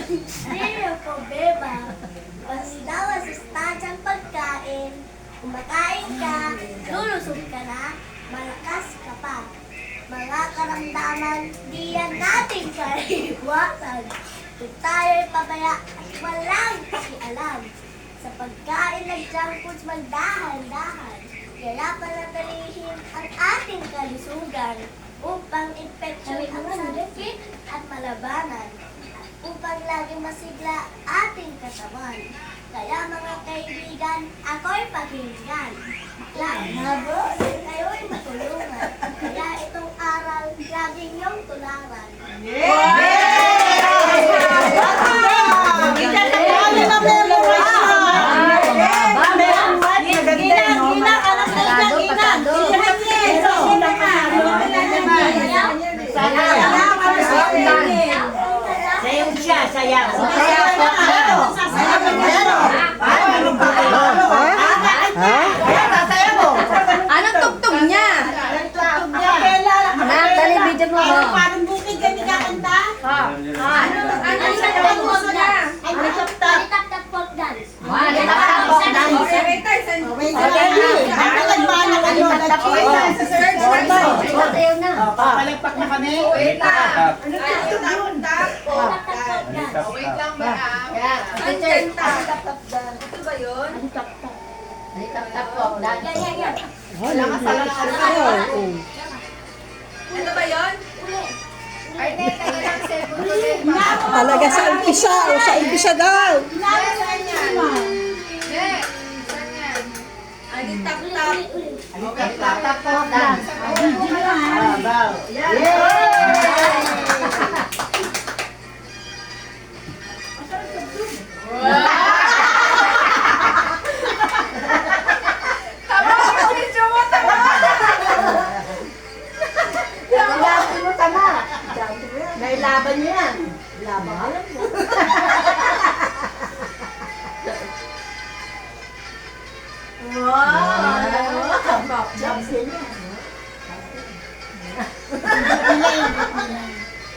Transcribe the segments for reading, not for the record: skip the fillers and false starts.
Hindi yung problema. Pag sinawa sa stadyang pagkain, kumakain ka, lulusog ka na, malakas ka pa. Mga karamdaman, di yan natin kaiwasan. Kung tayo'y pabaya at walang pakialam. Sa pagkain ng junk foods, magdahan-dahan. Kaya panatilihin ang ating kalusugan upang infeksyon ang sakit at malabanan. Upang laging masigla ating katawan. Kaya mga kaibigan, ako'y pakinggan. Labos, kayo'y matulungan. Kaya itong aral, laging niyong tularan. Sayaw siya, sayaw. Anong tugtog niya? Dali, video mo. Parang bukid kami kakanta. Ano sa tugtog niya? Tap-tap folk dance. Sayaw na. Papalagpak na kami. Wait lang. Tap-tap folk dance. Wait lang ba? Ito ba yun? Ito ba yun? Talaga sa umpisa, o sa umpisa daw. Ay, tap-tap. May laban niya yan. Laban, alam mo.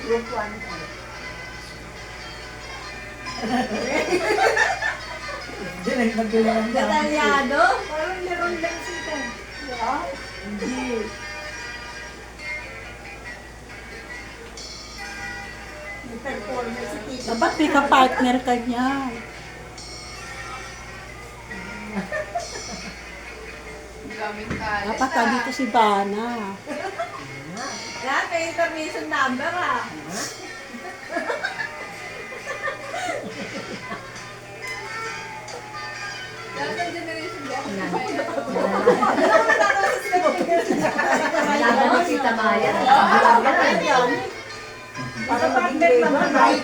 Group 1. Detalyado? Dapat may ka-partner ka niya. Gamit tayo. Dapat dito si Bana. Yan, may information number ah. Lahat ng generation gap. Laban mo si Tamaya. Para maging labor, right?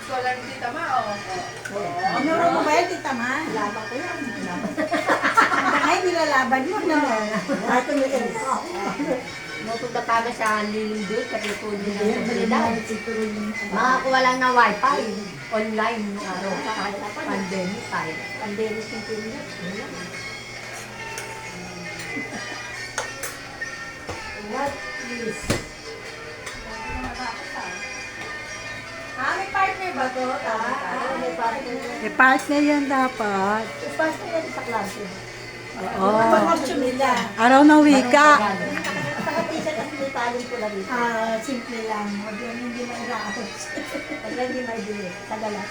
Scholar ni Tita Ma, oh. Ano mo ba yan, Tita Ma? Laban ko yan. Ay, nilalaban mo na. Ito mo yun. Matuta taga sa Lilindol, katulad ng seguridad. Makakuha lang ng wifi. Online nung araw. Pandemic tayo. Pandemic yung pinag. What is? May partner ba to? May partner. May partner yan dapat. May partner yan sa klase. Oo. Pag-option nila. Araw ng wika. Saka-t-shirt at may talent ko lang dito. Simple lang. Huwag yun, hindi mairaos. Pag hindi may bili. Tagalas.